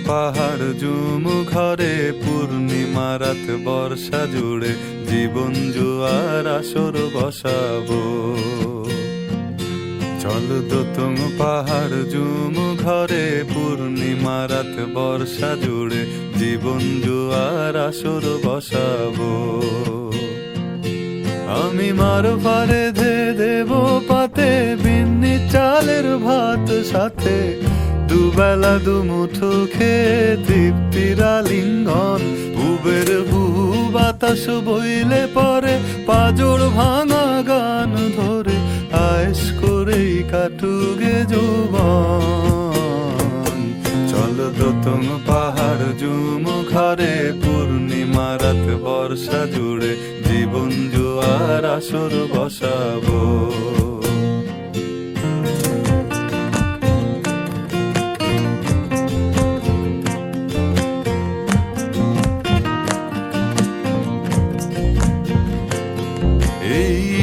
পাহাড় জুম ঘরে পূর্ণিমা রাত বর্ষা জুড়ে জীবন জুয়ার আসর বসাবো। চল দোতং পাহাড় জুম ঘরে পূর্ণিমা রাত বর্ষা জুড়ে জীবন জুয়ার আসর বসাবো। আমি মারো পারে ধে দেব পাতে বিন্নি চালের ভাত সাথে দুবেলা দুমুঠো খেয়ে তৃপ্তির আলিঙ্গন। উবের বহু বাতাস বইলে পরে পাজর ভাঙা গান ধরে আয়েশ করেই কাটুগে যৌবন। চল দোতং পাহাড় জুম ঘরে পূর্ণিমা রাত বর্ষা জুড়ে জীবন জুয়ার আসর বসাবো।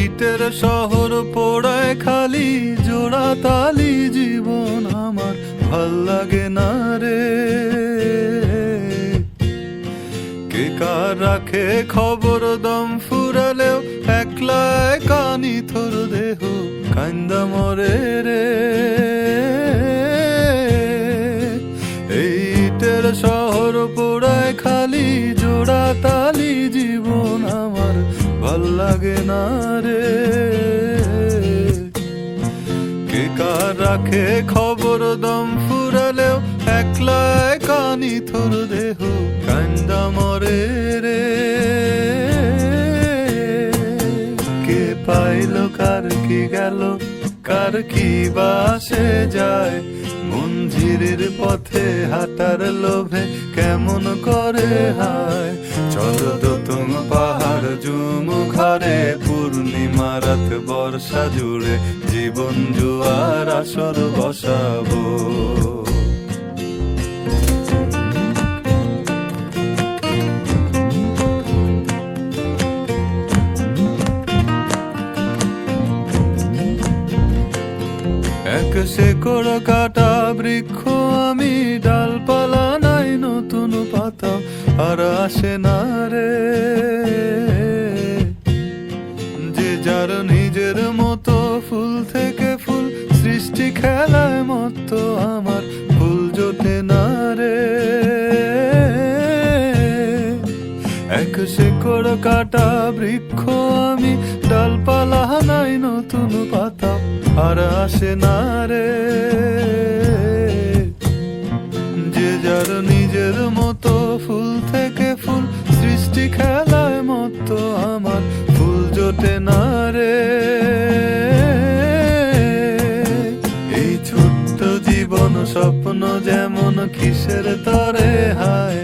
ইটের শহর পোড়ায় খালি জোড়া তালি জীবন আমার ভাল লাগে না রে। কে কার রাখে খবর দম ফুরালেও একলা কানি থর দেহ কান্দা মরে রে। ইটের শহর পোড়ায় খালি জোড়া তালি জীবন আমার ভাল লাগে না রে। কে কার রাখে খবর দম ফুরালেও একলা কানি থর দেহ কান্দা মরে রে। কে পাইল কার কি গেল কার কি বাসে যায় মঞ্জিরের পথে হাঁটার লোভে কেমন করে হায়। চল দোতং পাহাড় জুম ঘরে পূর্ণিমা রাত বর্ষা জুড়ে জীবন জুয়ার আসর বসাবো। এক শেকড় কাটা বৃক্ষ আমি, ডালপালা নাই নতুন পাতা আর আসে না রে। যে যার নিজের মতো ফুল থেকে ফুল সৃষ্টি খেলায় মতো আমার ফুল জোটে না রে। এক শেকড় কাটা বৃক্ষ আমি, ডালপালা নাই নতুন পাতা আর আসে না রে। যে যার নিজের মতো ফুল থেকে ফুল সৃষ্টি খেলায় মতো আমার ফুল জোটে না রে। এই ছোট্ট জীবন স্বপ্ন যেমন কিসের তরে হায়,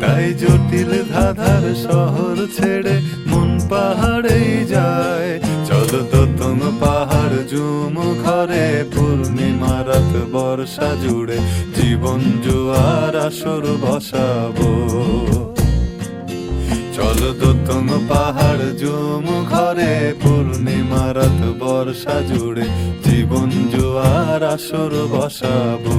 তাই জটিল ধাঁধার শহর ছেড়ে মন পাহাড়েই যায়। চল দোতং পাহাড় জুম ঘরে পূর্ণিমা রাত বর্ষা জুড়ে জীবন জুয়ার আসর বসাবো। চল দোতং পাহাড় জুম ঘরে পূর্ণিমা রাত বর্ষা জুড়ে জীবন জুয়ার আসর বসাবো।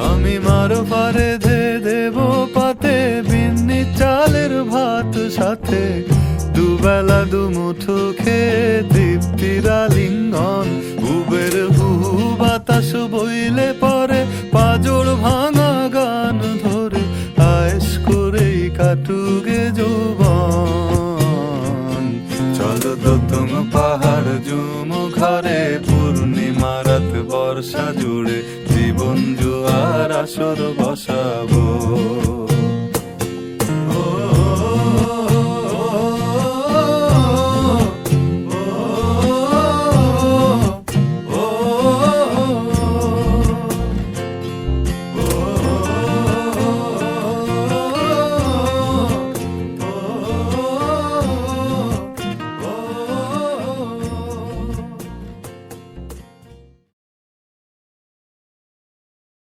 আমি মারো পারে ধে দেব পাতে বিন্নি চালের ভাত সাথে দুবেলা দুমুঠো খেয়ে তৃপ্তির আলিঙ্গন। উবের বহু বাতাস বইলে পরে পাজর ভাঙা গান ধরে আয়েশ করেই কাটুগে যৌবন। চল দোতং পাহাড় জুম ঘরে পূর্ণিমা রাত বর্ষা জুড়ে জীবন জুয়ার আসর বসাবো।